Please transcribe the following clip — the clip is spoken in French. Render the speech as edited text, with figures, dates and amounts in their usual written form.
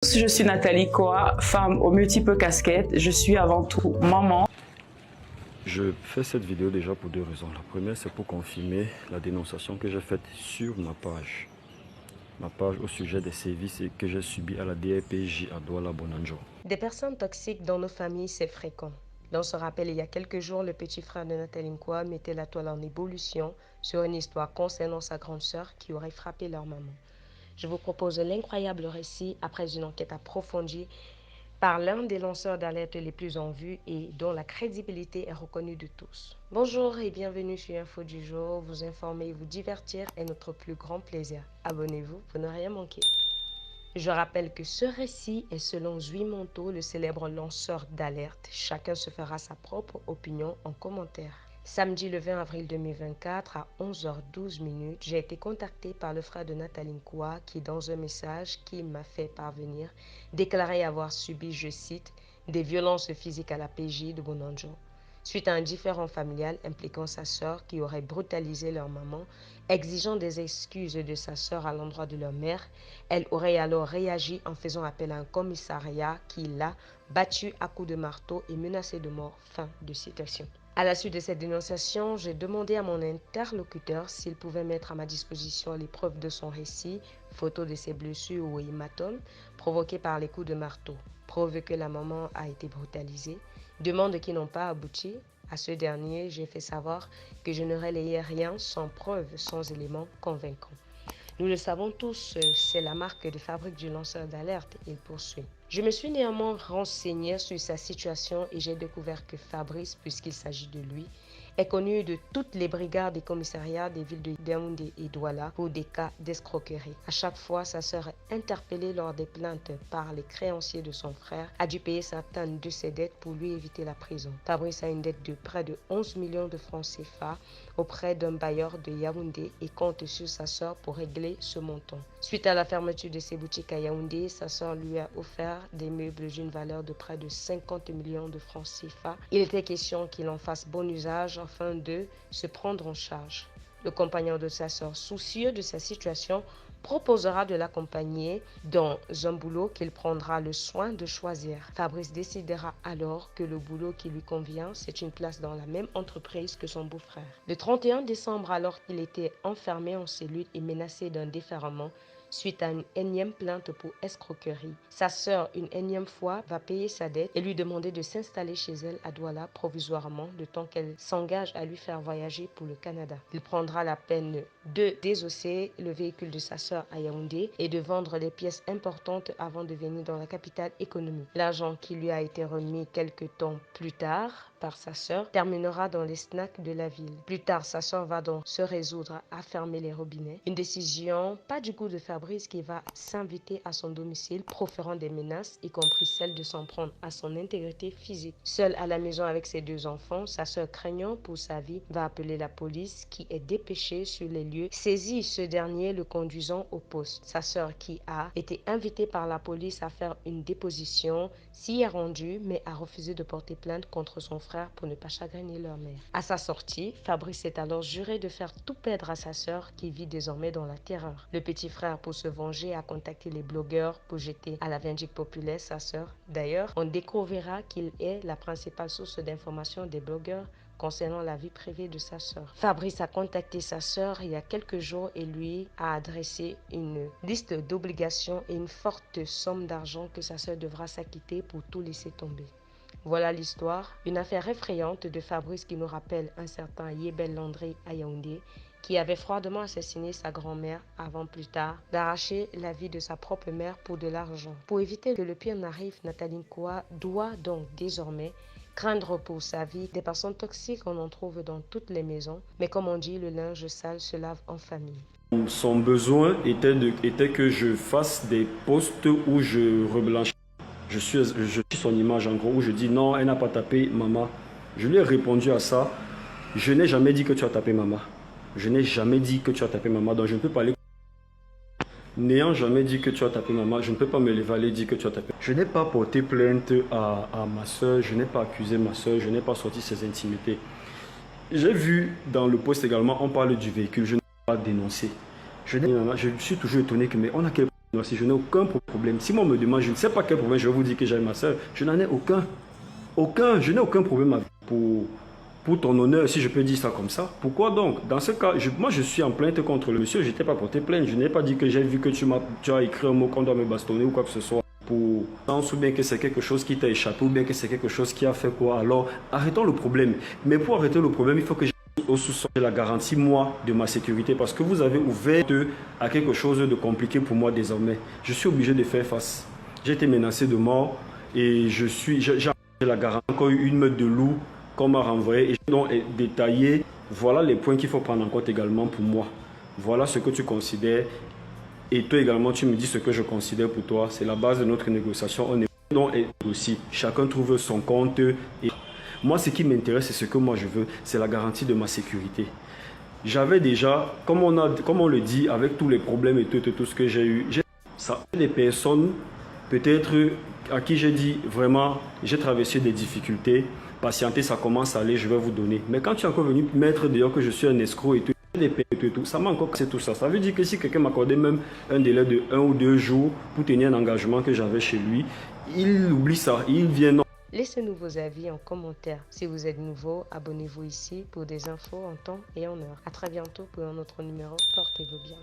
Je suis Nathalie Koa, femme aux multiples casquettes. Je suis avant tout maman. Je fais cette vidéo déjà pour deux raisons. La première, c'est pour confirmer la dénonciation que j'ai faite sur ma page au sujet des sévices que j'ai subis à la DRPJ à Douala Bonanjo. Des personnes toxiques dans nos familles, c'est fréquent. L'on se rappelle, il y a quelques jours, le petit frère de Nathalie Koa mettait la toile en ébullition sur une histoire concernant sa grande sœur qui aurait frappé leur maman. Je vous propose l'incroyable récit après une enquête approfondie par l'un des lanceurs d'alerte les plus en vue et dont la crédibilité est reconnue de tous. Bonjour et bienvenue sur Info du jour. Vous informer et vous divertir est notre plus grand plaisir. Abonnez-vous pour ne rien manquer. Je rappelle que ce récit est selon Zui Monto, le célèbre lanceur d'alerte. Chacun se fera sa propre opinion en commentaire. Samedi le 20 avril 2024 à 11h12, j'ai été contacté par le frère de Nathalie Koa qui, dans un message qu'il m'a fait parvenir, déclarait avoir subi, je cite, des violences physiques à la PJ de Bonanjo. Suite à un différend familial impliquant sa sœur qui aurait brutalisé leur maman, exigeant des excuses de sa sœur à l'endroit de leur mère, elle aurait alors réagi en faisant appel à un commissariat qui l'a battu à coups de marteau et menacé de mort. Fin de citation. À la suite de cette dénonciation, j'ai demandé à mon interlocuteur s'il pouvait mettre à ma disposition les preuves de son récit, photos de ses blessures ou hématomes provoqués par les coups de marteau, preuve que la maman a été brutalisée, demande qui n'ont pas abouti. À ce dernier, j'ai fait savoir que je ne relayais rien sans preuve, sans éléments convaincants. Nous le savons tous, c'est la marque de fabrique du lanceur d'alerte, il poursuit. Je me suis néanmoins renseigné sur sa situation et j'ai découvert que Fabrice, puisqu'il s'agit de lui, est connu de toutes les brigades et commissariats des villes de Yaoundé et Douala pour des cas d'escroquerie. À chaque fois, sa sœur est interpellée lors des plaintes par les créanciers de son frère, a dû payer certaines de ses dettes pour lui éviter la prison. Fabrice a une dette de près de 11 millions de francs CFA auprès d'un bailleur de Yaoundé et compte sur sa sœur pour régler ce montant. Suite à la fermeture de ses boutiques à Yaoundé, sa sœur lui a offert des meubles d'une valeur de près de 50 millions de francs CFA. Il était question qu'il en fasse bon usage afin de se prendre en charge. Le compagnon de sa sœur, soucieux de sa situation, proposera de l'accompagner dans un boulot qu'il prendra le soin de choisir. Fabrice décidera alors que le boulot qui lui convient, c'est une place dans la même entreprise que son beau-frère. Le 31 décembre, alors qu'il était enfermé en cellule et menacé d'un déferrement, suite à une énième plainte pour escroquerie, sa sœur, une énième fois, va payer sa dette et lui demander de s'installer chez elle à Douala provisoirement, le temps qu'elle s'engage à lui faire voyager pour le Canada. Il prendra la peine de désosser le véhicule de sa sœur à Yaoundé et de vendre les pièces importantes avant de venir dans la capitale économique. L'argent qui lui a été remis quelques temps plus tard par sa sœur terminera dans les snacks de la ville. Plus tard, sa sœur va donc se résoudre à fermer les robinets. Une décision pas du goût de Fabrice qui va s'inviter à son domicile, proférant des menaces, y compris celle de s'en prendre à son intégrité physique. Seule à la maison avec ses deux enfants, sa sœur, craignant pour sa vie, va appeler la police qui est dépêchée sur les lieux, saisit ce dernier le conduisant au poste. Sa sœur, qui a été invitée par la police à faire une déposition, s'y est rendue mais a refusé de porter plainte contre son frère pour ne pas chagriner leur mère. À sa sortie, Fabrice s'est alors juré de faire tout perdre à sa sœur qui vit désormais dans la terreur. Le petit frère, pour se venger, a contacté les blogueurs pour jeter à la vindicte populaire sa sœur. D'ailleurs, on découvrira qu'il est la principale source d'information des blogueurs concernant la vie privée de sa sœur. Fabrice a contacté sa sœur il y a quelques jours et lui a adressé une liste d'obligations et une forte somme d'argent que sa sœur devra s'acquitter pour tout laisser tomber. Voilà l'histoire, une affaire effrayante de Fabrice qui nous rappelle un certain Yebel Landry à Yaoundé qui avait froidement assassiné sa grand-mère avant plus tard d'arracher la vie de sa propre mère pour de l'argent. Pour éviter que le pire n'arrive, Nathalie Koa doit donc désormais craindre pour sa vie. Des personnes toxiques, on en trouve dans toutes les maisons, mais comme on dit, le linge sale se lave en famille. Son besoin était que je fasse des posts où je reblanchis. Je suis son image en gros où je dis non, elle n'a pas tapé maman. Je lui ai répondu à ça. Je n'ai jamais dit que tu as tapé maman. Je n'ai jamais dit que tu as tapé maman. Donc je ne peux pas aller. N'ayant jamais dit que tu as tapé maman, je ne peux pas me lever et dire que tu as tapé. Je n'ai pas porté plainte à ma soeur, je n'ai pas accusé ma soeur, je n'ai pas sorti ses intimités. J'ai vu dans le post également, on parle du véhicule, je n'ai pas dénoncé. Je suis toujours étonné que mais on a quel Non, si je n'ai aucun problème. Si moi on me demande, je ne sais pas quel problème, je vais vous dire que j'aime ma soeur. Je n'en ai aucun. Aucun. Je n'ai aucun problème pour ton honneur, si je peux dire ça comme ça. Pourquoi donc? Dans ce cas, moi je suis en plainte contre le monsieur. Je n'étais pas porté plainte. Je n'ai pas dit que j'ai vu que tu as écrit un mot qu'on doit me bastonner ou quoi que ce soit. Pour pense ou bien que c'est quelque chose qui t'a échappé ou bien que c'est quelque chose qui a fait quoi. Alors arrêtons le problème. Mais pour arrêter le problème, il faut que au sous-sol la garantie, moi, de ma sécurité, parce que vous avez ouvert à quelque chose de compliqué pour moi désormais. Je suis obligé de faire face. J'ai été menacé de mort et j'ai la garantie. Encore eu une meute de loups qu'on m'a renvoyé et j'ai donc détaillé. Voilà les points qu'il faut prendre en compte également pour moi. Voilà ce que tu considères. Et toi également, tu me dis ce que je considère pour toi. C'est la base de notre négociation. On est donc aussi. Chacun trouve son compte et moi, ce qui m'intéresse, c'est ce que moi je veux, c'est la garantie de ma sécurité. J'avais déjà, comme on le dit, avec tous les problèmes et tout ce que j'ai eu, j'ai des personnes, peut-être à qui j'ai dit vraiment, j'ai traversé des difficultés, patientez, ça commence à aller, je vais vous donner. Mais quand tu es encore venu mettre d'ailleurs que je suis un escroc et tout, ça m'a encore cassé tout ça. Ça veut dire que si quelqu'un m'accordait même un délai de 1 ou 2 jours pour tenir un engagement que j'avais chez lui, il oublie ça, il vient non. Laissez-nous vos avis en commentaire. Si vous êtes nouveau, abonnez-vous ici pour des infos en temps et en heure. À très bientôt pour un autre numéro. Portez-vous bien.